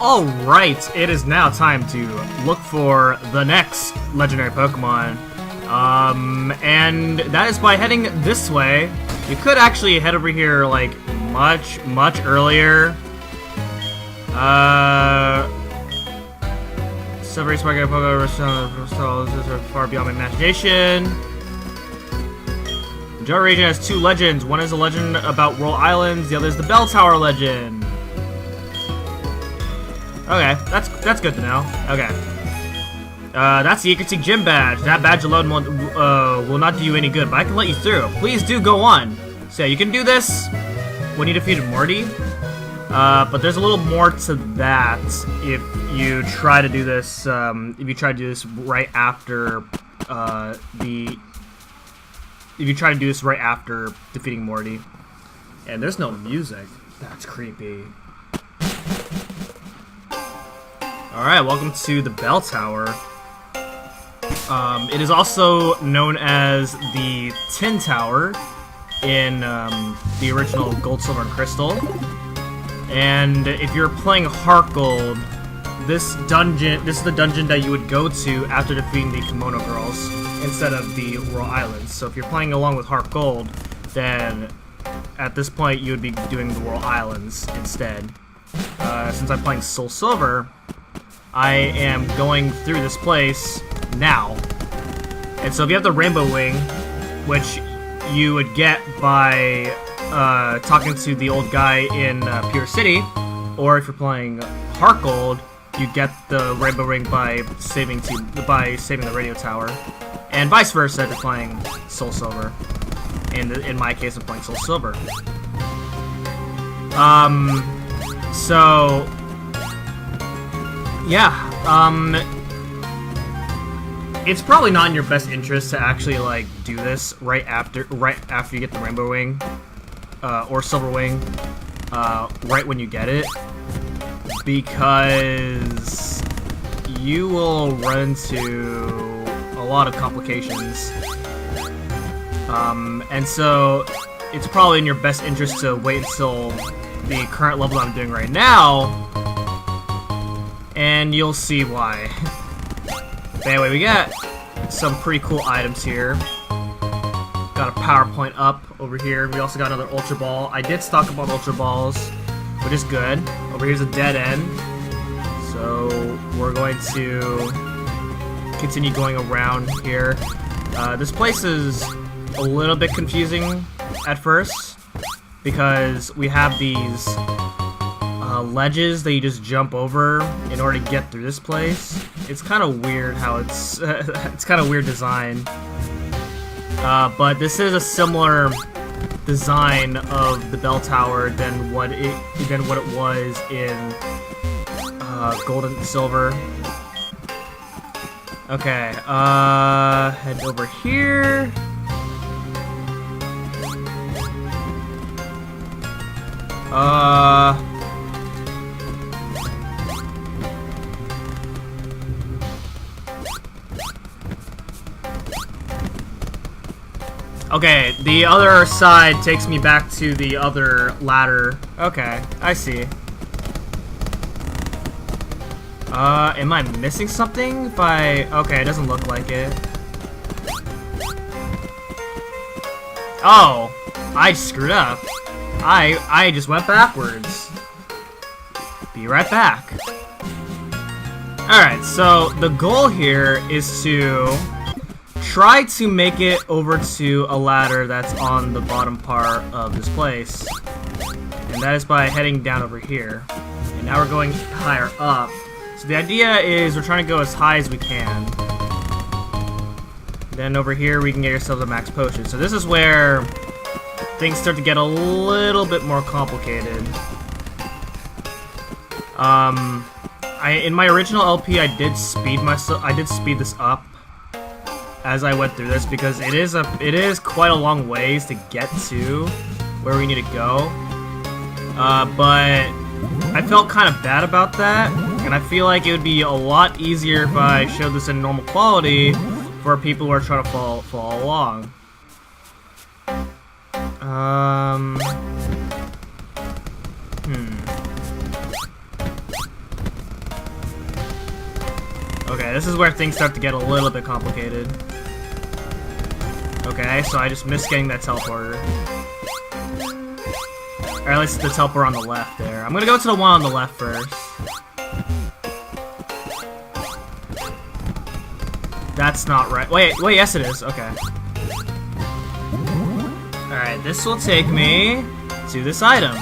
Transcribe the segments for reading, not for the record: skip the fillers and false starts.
Alright, it is now time to look for the next legendary Pokemon. And that is by heading this way. You could actually head over here, like, much earlier. Several Spark Pokemon are far beyond my imagination. The Johto region has two legends. One is a legend about Royal Islands, the other is the Bell Tower legend. Okay, that's good to know. Okay. That's the Ecruteak Gym badge. That badge alone will not do you any good, but I can let you through. Please do go on. So yeah, you can do this when you defeated Morty. But there's a little more to that if you try to do this. Right after defeating Morty. And there's no music. That's creepy. Alright, welcome to the Bell Tower. It is also known as the Tin Tower in the original Gold, Silver, and Crystal. And if you're playing Heart Gold, this is the dungeon that you would go to after defeating the Kimono Girls instead of the Royal Islands. So if you're playing along with Heart Gold, then at this point you would be doing the Royal Islands instead. Since I'm playing Soul Silver, I am going through this place now. And so if you have the Rainbow Wing, which you would get by talking to the old guy in Pure City, or if you're playing Heart Gold, you get the Rainbow Ring by saving the radio tower, and vice versa if you're playing Soul Silver. And in my case, I'm playing Soul Silver. So yeah, it's probably not in your best interest to actually like do this right after you get the Rainbow Wing, or Silver Wing, right when you get it, because you will run into a lot of complications. And so it's probably in your best interest to wait until the current level I'm doing right now, and you'll see why. But anyway, we got some pretty cool items here. Got a PowerPoint up over here. We also got another Ultra Ball. I did stock up on Ultra Balls, which is good. Over here's a dead end. So we're going to continue going around here. This place is a little bit confusing at first because we have these ledges that you just jump over in order to get through this place. It's kind of weird how it's it's kind of weird design, but this is a similar design of the Bell Tower than what it was in Gold and Silver. Okay, head over here. Okay, the other side takes me back to the other ladder. Okay, I see. Am I missing something? Okay, it doesn't look like it. Oh, I screwed up. I just went backwards. Be right back. Alright, so the goal here is to try to make it over to a ladder that's on the bottom part of this place. And that is by heading down over here. And now we're going higher up. So the idea is we're trying to go as high as we can. Then over here we can get ourselves a max potion. So this is where things start to get a little bit more complicated. In my original LP, I did speed this up as I went through this because it is quite a long ways to get to where we need to go. But I felt kind of bad about that, and I feel like it would be a lot easier if I showed this in normal quality for people who are trying to follow along. Okay, this is where things start to get a little bit complicated. Okay, so I just missed getting that teleporter. Or at least the teleporter on the left there. I'm gonna go to the one on the left first. That's not right. Wait, yes it is. Okay. Alright, this will take me to this item.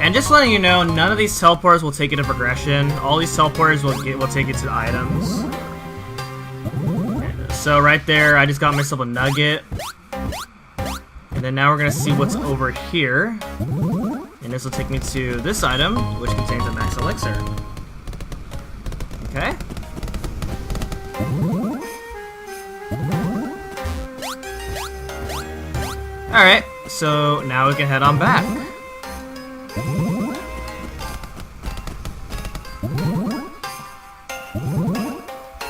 And just letting you know, none of these teleporters will take you to progression. All these teleporters will take you to the items. So right there, I just got myself a nugget. And then now we're gonna see what's over here. And this will take me to this item, which contains a max elixir. Okay. Alright, so now we can head on back.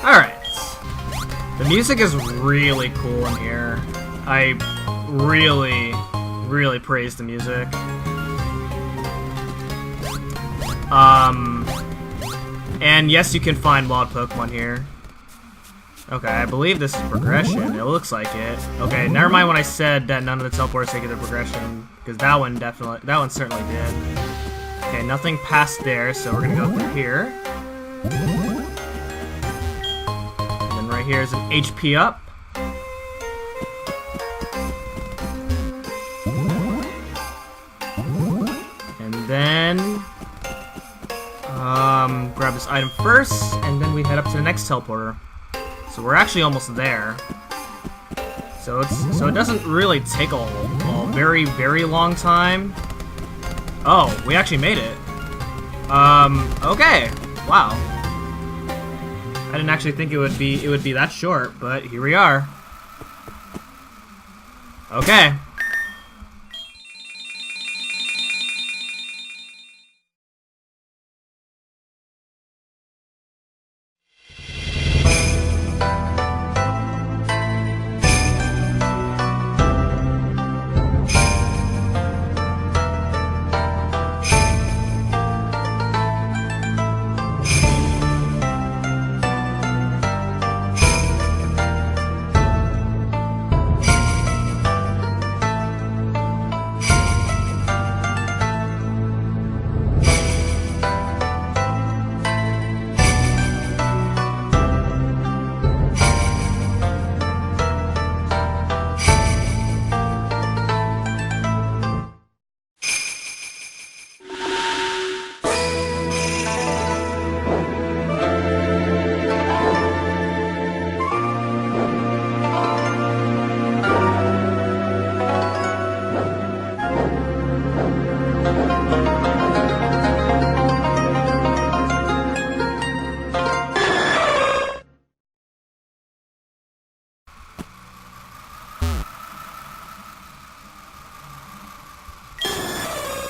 Alright. The music is really cool in here. I really praise the music. And yes, you can find wild Pokemon here. Okay, I believe this is progression. It looks like it. Okay, never mind when I said that none of the teleports take you to progression, because that one certainly did. Okay, nothing past there, so we're gonna go through here. And then right here is an HP up. And then grab this item first, and then we head up to the next teleporter. So we're actually almost there. So it doesn't really take a very long time. Oh, we actually made it. Okay. Wow. I didn't actually think it would be that short, but here we are. Okay.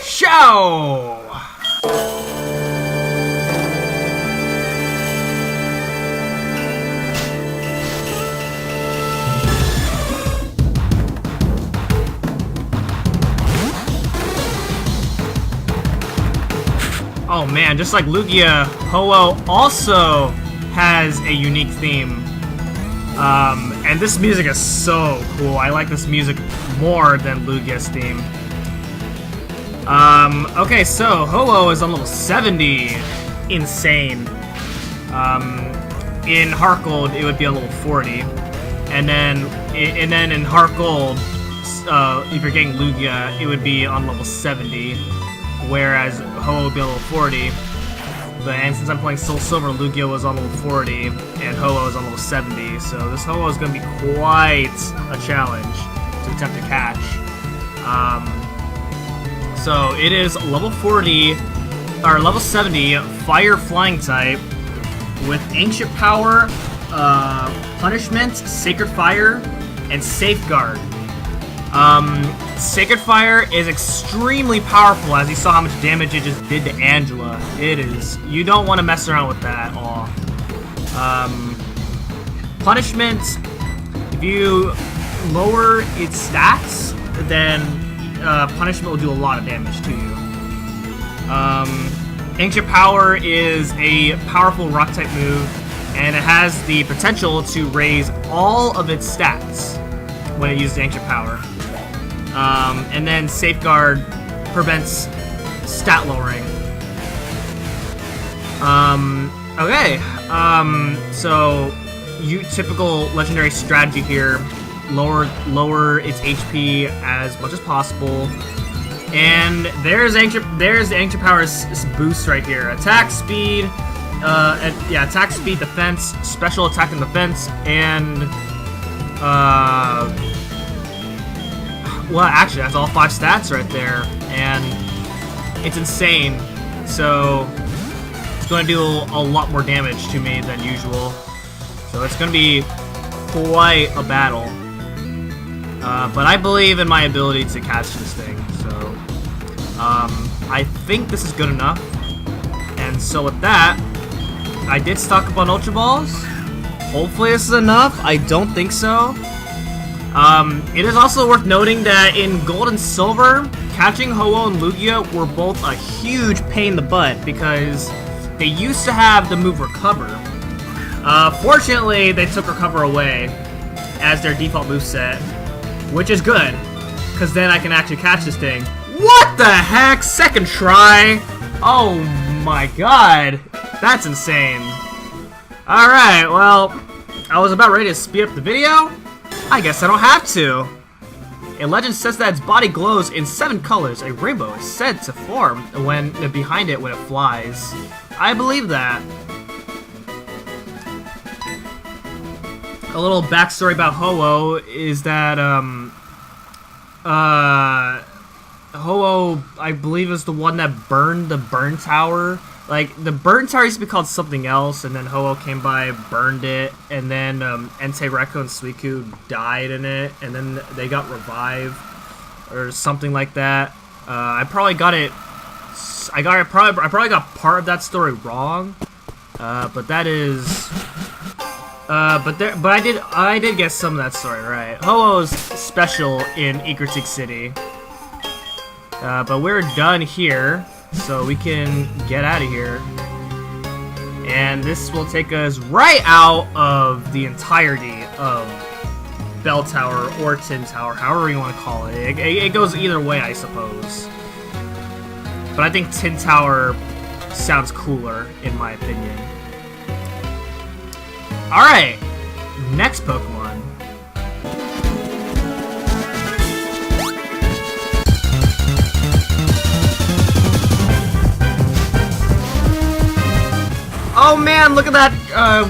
Show! Oh man, just like Lugia, Ho-Oh also has a unique theme. And this music is so cool. I like this music more than Lugia's theme. Okay, so Ho-Oh is on level 70. Insane. In Heart Gold, it would be on level 40. And then in Heart Gold, if you're getting Lugia, it would be on level 70. Whereas Ho-Oh would be on level 40. And since I'm playing Soul Silver, Lugia was on level 40, and Ho-Oh is on level 70. So this Ho-Oh is going to be quite a challenge to attempt to catch. So it is level 40, or level 70, Fire Flying type, with Ancient Power, Punishment, Sacred Fire, and Safeguard. Sacred Fire is extremely powerful, as you saw how much damage it just did to Angela. It is. You don't want to mess around with that at all. Punishment, if you lower its stats, then Punishment will do a lot of damage to you. Ancient Power is a powerful Rock-type move and it has the potential to raise all of its stats when it uses Ancient Power. And then Safeguard prevents stat lowering. Okay. So typical legendary strategy here: lower its HP as much as possible. And there's the Ancient Power's boost right here: attack speed, attack speed, defense, special attack and defense, and well, actually, that's all 5 stats right there, and it's insane. So it's going to do a lot more damage to me than usual. So it's going to be quite a battle. But I believe in my ability to catch this thing, so I think this is good enough. And so with that, I did stock up on Ultra Balls. Hopefully this is enough. I don't think so. It is also worth noting that in Gold and Silver, catching Ho-Oh and Lugia were both a huge pain in the butt because they used to have the move Recover. Fortunately, they took Recover away as their default moveset, which is good, because then I can actually catch this thing. What the heck? Second try? Oh my god. That's insane. Alright, well, I was about ready to speed up the video. I guess I don't have to. A legend says that its body glows in 7 colors. A rainbow is said to form behind it when it flies. I believe that. A little backstory about Ho-Oh is that Ho-Oh, I believe, is the one that burned the burn tower. Like, the burn tower used to be called something else, and then Ho-Oh came by, burned it, and then Entei, Rekko, and Suicune died in it, and then they got revived, or something like that. I probably got it. I probably got part of that story wrong, but that is. But I did get some of that story right. Ho-Oh's special in Ecruteak City. But we're done here, so we can get out of here. And this will take us right out of the entirety of Bell Tower or Tin Tower, however you want to call it. It goes either way, I suppose. But I think Tin Tower sounds cooler, in my opinion. Alright, next Pokemon. Oh man, look at that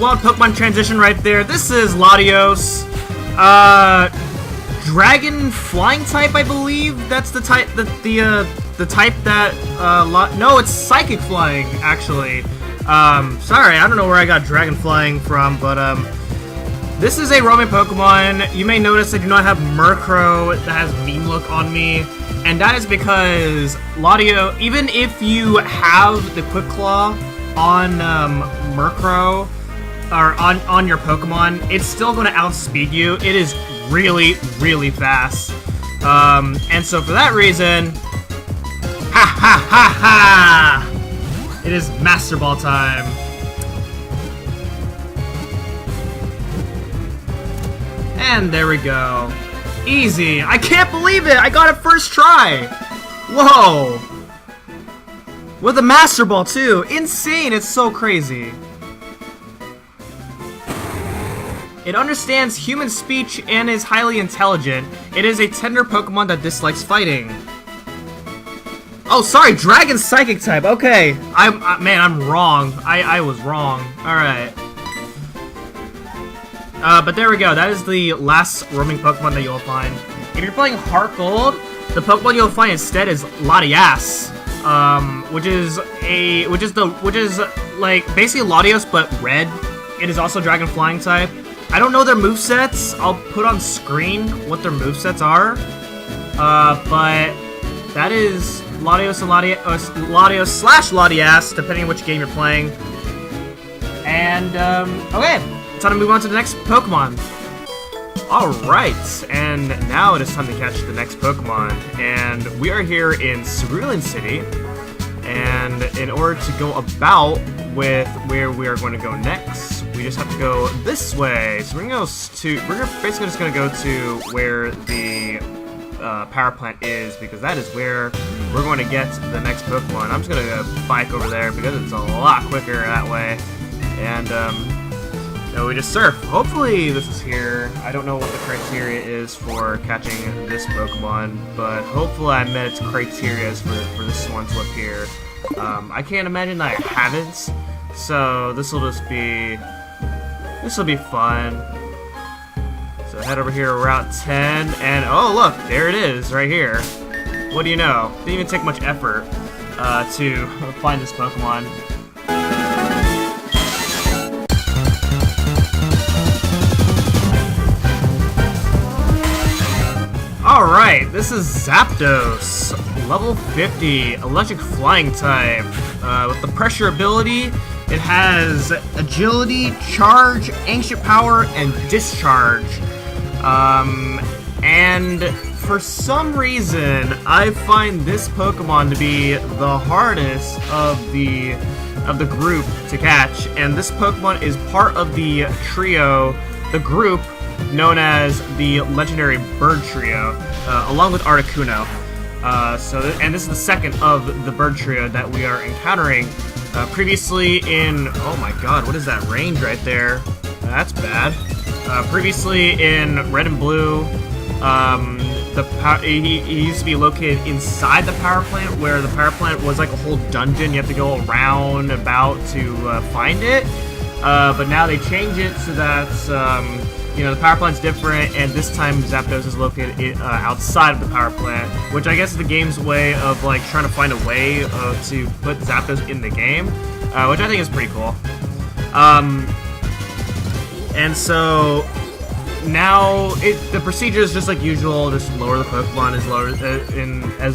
wild Pokemon transition right there. This is Latios. Dragon flying type, I believe. That's the type the type that no, it's psychic flying actually. Sorry, I don't know where I got Dragon Flying from, but, this is a roaming Pokemon. You may notice I do not have Murkrow that has Meme Look on me, and that is because Latios, even if you have the Quick Claw on, Murkrow, or on your Pokemon, it's still going to outspeed you. It is really, really fast. And so for that reason, ha ha ha ha! It is Master Ball time. And there we go. Easy. I can't believe it! I got it first try! Whoa! With a Master Ball too! Insane! It's so crazy. It understands human speech and is highly intelligent. It is a tender Pokemon that dislikes fighting. Oh, sorry, Dragon Psychic type. Okay, man, I'm wrong. I was wrong. All right. But there we go. That is the last roaming Pokemon that you'll find. If you're playing Heart Gold, the Pokemon you'll find instead is Latias, which is like basically Latios but red. It is also Dragon Flying type. I don't know their movesets. I'll put on screen what their movesets are. But that is Latios and Latios slash Latias, depending on which game you're playing. And, okay, it's time to move on to the next Pokemon. Alright, and now it is time to catch the next Pokemon. And we are here in Cerulean City. And in order to go about with where we are going to go next, we just have to go this way. So we're basically just gonna go to where the power plant is, because that is where we're going to get the next Pokemon. I'm just gonna bike over there because it's a lot quicker that way. And we just surf. Hopefully this is here. I don't know what the criteria is for catching this Pokemon, but hopefully I met its criteria for this one to appear. I can't imagine that I haven't, so this will be fun. So head over here, Route 10, and oh look, there it is, right here. What do you know? Didn't even take much effort to find this Pokemon. Alright, this is Zapdos, level 50, electric flying type. With the pressure ability, it has agility, charge, ancient power, and discharge. And for some reason, I find this Pokemon to be the hardest of the group to catch, and this Pokemon is part of the trio, the group known as the legendary bird trio, along with Articuno. And this is the second of the bird trio that we are encountering. Previously in, oh my god, what is that range right there? That's bad. Previously in Red and Blue, he used to be located inside the power plant, where the power plant was like a whole dungeon. You have to go around about to find it. But now they change it so that the power plant's different, and this time Zapdos is located outside of the power plant, which I guess is the game's way of like trying to find a way to put Zapdos in the game, which I think is pretty cool. And so now the procedure is just like usual. Just lower the Pokemon as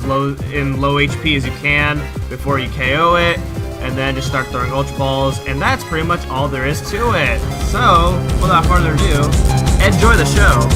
low HP as you can before you KO it, and then just start throwing Ultra Balls, and that's pretty much all there is to it. So, without further ado, enjoy the show.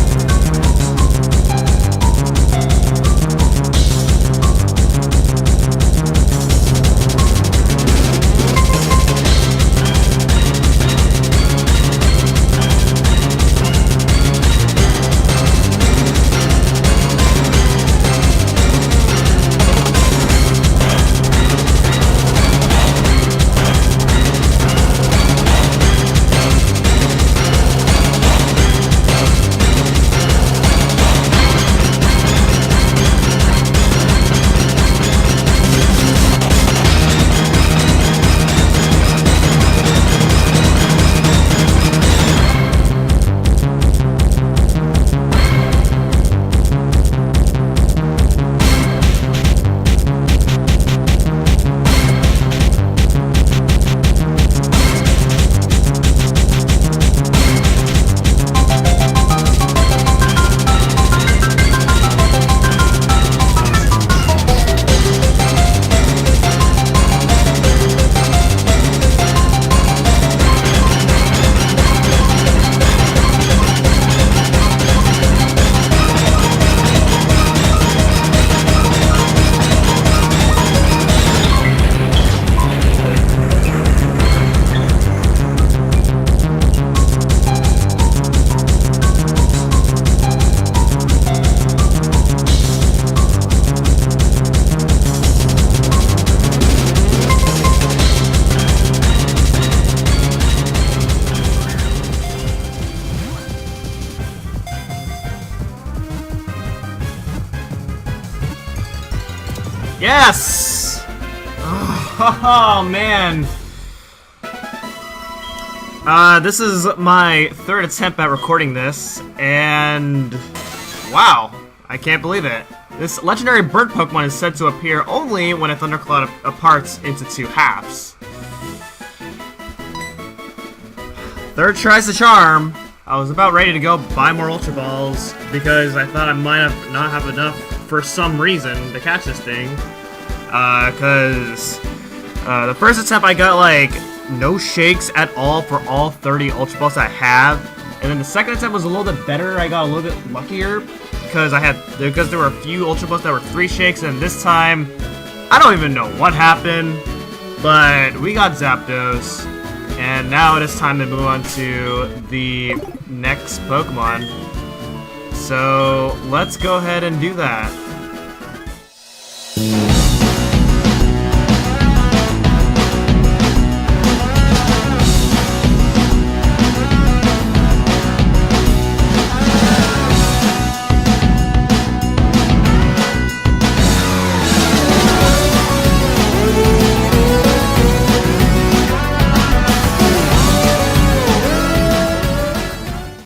Yes! Oh, man. This is my third attempt at recording this, and wow, I can't believe it. This legendary bird Pokemon is said to appear only when a thundercloud parts into two halves. Third tries the charm. I was about ready to go buy more Ultra Balls because I thought I might not have enough for some reason to catch this thing. Because the first attempt I got like no shakes at all for all 30 Ultra Balls I have, and then the second attempt was a little bit better. I got a little bit luckier because there were a few Ultra Balls that were 3 shakes, and this time I don't even know what happened, but we got Zapdos. And now it is time to move on to the next Pokemon. So let's go ahead and do that.